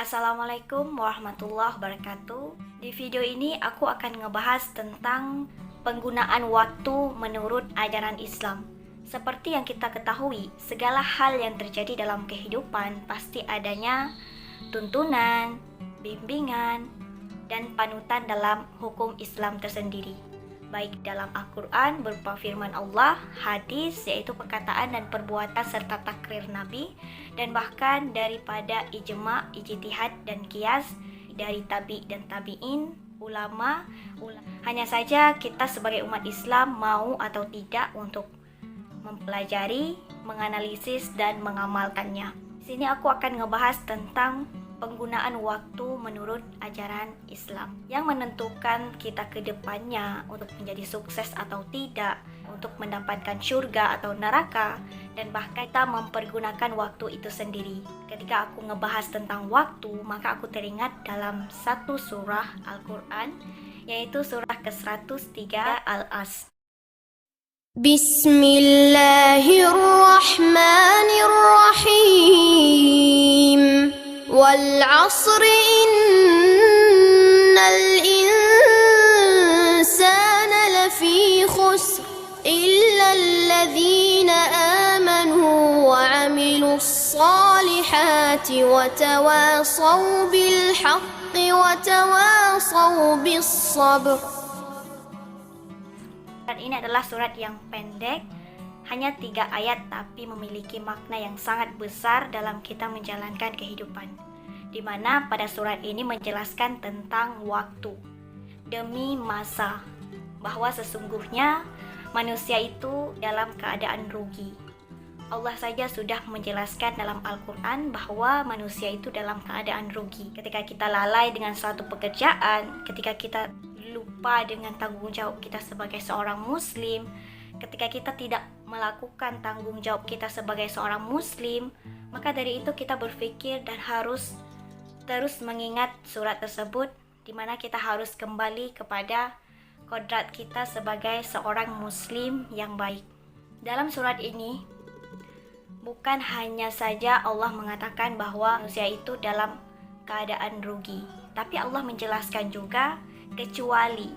Assalamualaikum warahmatullahi wabarakatuh. Di video ini aku akan ngebahas tentang penggunaan waktu menurut ajaran Islam. Seperti yang kita ketahui, segala hal yang terjadi dalam kehidupan pasti adanya tuntunan, bimbingan, dan panutan dalam hukum Islam tersendiri. Baik dalam Al-Quran berupa firman Allah, hadis yaitu perkataan dan perbuatan serta takrir Nabi, dan bahkan daripada ijma, ijtihad dan qiyas dari tabi dan tabi'in, ulama. Hanya saja kita sebagai umat Islam mau atau tidak untuk mempelajari, menganalisis dan mengamalkannya. Di sini aku akan ngebahas tentang penggunaan waktu menurut ajaran Islam yang menentukan kita ke depannya untuk menjadi sukses atau tidak, untuk mendapatkan surga atau neraka, dan bahkan kita mempergunakan waktu itu sendiri. Ketika aku ngebahas tentang waktu, maka aku teringat dalam satu surah Al-Quran, yaitu surah ke-103 Al-As. Bismillahirrahmanirrahim. والعصر إن الإنسان لفي خسر إلا الذين آمنوا وعملوا الصالحات وتواصوا بالحق وتواصوا بالصبر. Dan ini adalah surat yang pendek, hanya 3 ayat tapi memiliki makna yang sangat besar dalam kita menjalankan kehidupan, di mana pada surat ini menjelaskan tentang waktu demi masa, bahwa sesungguhnya manusia itu dalam keadaan rugi. Allah saja sudah menjelaskan dalam Al-Quran bahwa manusia itu dalam keadaan rugi. Ketika kita lalai dengan suatu pekerjaan, ketika kita lupa dengan tanggung jawab kita sebagai seorang muslim, ketika kita tidak melakukan tanggung jawab kita sebagai seorang muslim, maka dari itu kita berpikir dan harus terus mengingat surat tersebut, di mana kita harus kembali kepada kodrat kita sebagai seorang muslim yang baik. Dalam surat ini, bukan hanya saja Allah mengatakan bahwa manusia itu dalam keadaan rugi, tapi Allah menjelaskan juga kecuali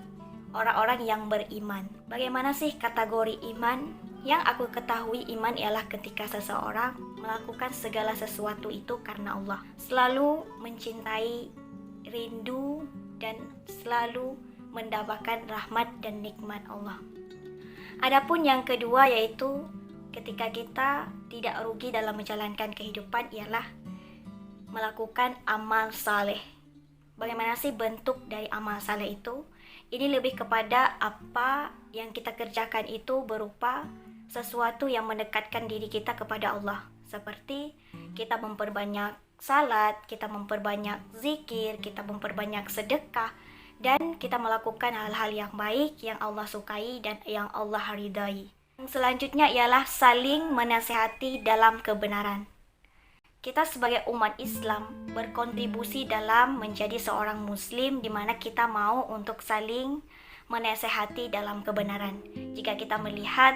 orang-orang yang beriman. Bagaimana sih kategori iman? Yang aku ketahui, iman ialah ketika seseorang melakukan segala sesuatu itu karena Allah, selalu mencintai, rindu, dan selalu mendapatkan rahmat dan nikmat Allah. Adapun yang kedua, yaitu ketika kita tidak rugi dalam menjalankan kehidupan, ialah melakukan amal saleh. Bagaimana sih bentuk dari amal saleh itu? Ini lebih kepada apa yang kita kerjakan itu berupa sesuatu yang mendekatkan diri kita kepada Allah, seperti kita memperbanyak salat, kita memperbanyak zikir, kita memperbanyak sedekah, dan kita melakukan hal-hal yang baik yang Allah sukai dan yang Allah ridai. Selanjutnya ialah saling menasihati dalam kebenaran. Kita sebagai umat Islam berkontribusi dalam menjadi seorang muslim, di mana kita mau untuk saling menasehati dalam kebenaran. Jika kita melihat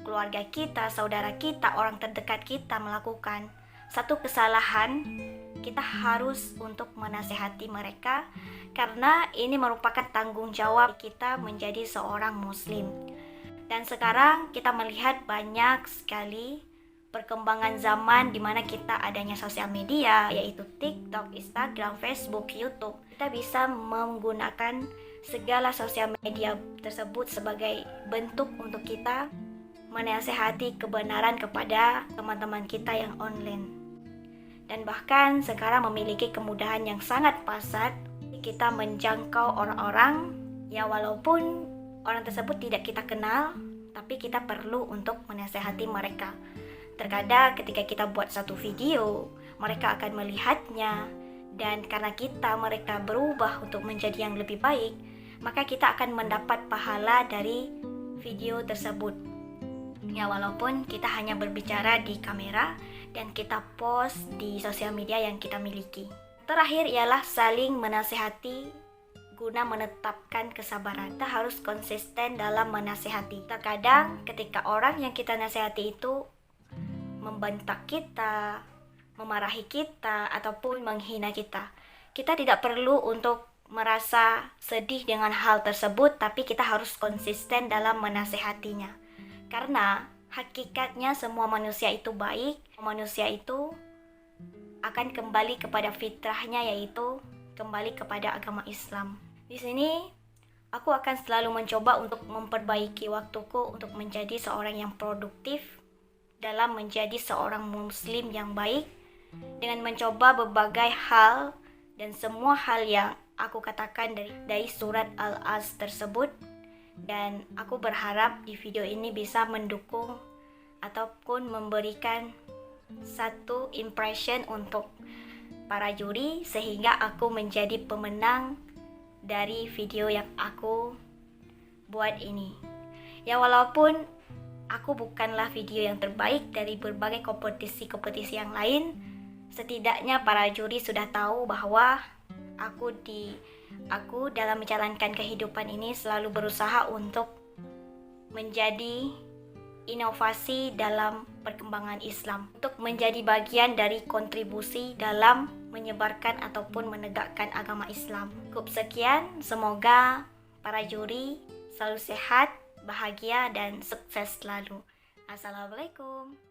keluarga kita, saudara kita, orang terdekat kita melakukan satu kesalahan, kita harus untuk menasehati mereka, karena ini merupakan tanggung jawab kita menjadi seorang muslim. Dan sekarang kita melihat banyak sekali perkembangan zaman di mana kita adanya sosial media, yaitu TikTok, Instagram, Facebook, YouTube. Kita bisa menggunakan segala sosial media tersebut sebagai bentuk untuk kita menasehati kebenaran kepada teman-teman kita yang online. Dan bahkan sekarang memiliki kemudahan yang sangat pesat, kita menjangkau orang-orang yang walaupun orang tersebut tidak kita kenal, tapi kita perlu untuk menasehati mereka. Terkadang ketika kita buat satu video, mereka akan melihatnya, dan karena mereka berubah untuk menjadi yang lebih baik, maka kita akan mendapat pahala dari video tersebut. Ya, walaupun kita hanya berbicara di kamera dan kita post di sosial media yang kita miliki. Terakhir ialah saling menasihati guna menetapkan kesabaran. Kita harus konsisten dalam menasihati. Terkadang ketika orang yang kita nasihati itu membentak kita, memarahi kita ataupun menghina kita. Kita tidak perlu untuk merasa sedih dengan hal tersebut, tapi kita harus konsisten dalam menasehatinya. Karena hakikatnya semua manusia itu baik, manusia itu akan kembali kepada fitrahnya, yaitu kembali kepada agama Islam. Di sini aku akan selalu mencoba untuk memperbaiki waktuku untuk menjadi seorang yang produktif dalam menjadi seorang muslim yang baik, dengan mencoba berbagai hal dan semua hal yang aku katakan dari surat Al-Az tersebut. Dan aku berharap di video ini bisa mendukung ataupun memberikan satu impression untuk para juri, sehingga aku menjadi pemenang dari video yang aku buat ini. Ya, walaupun aku bukanlah video yang terbaik dari berbagai kompetisi-kompetisi yang lain, setidaknya para juri sudah tahu bahwa aku dalam menjalankan kehidupan ini selalu berusaha untuk menjadi inovasi dalam perkembangan Islam, untuk menjadi bagian dari kontribusi dalam menyebarkan ataupun menegakkan agama Islam. Cukup sekian, semoga para juri selalu sehat, bahagia, dan sukses selalu. Assalamualaikum.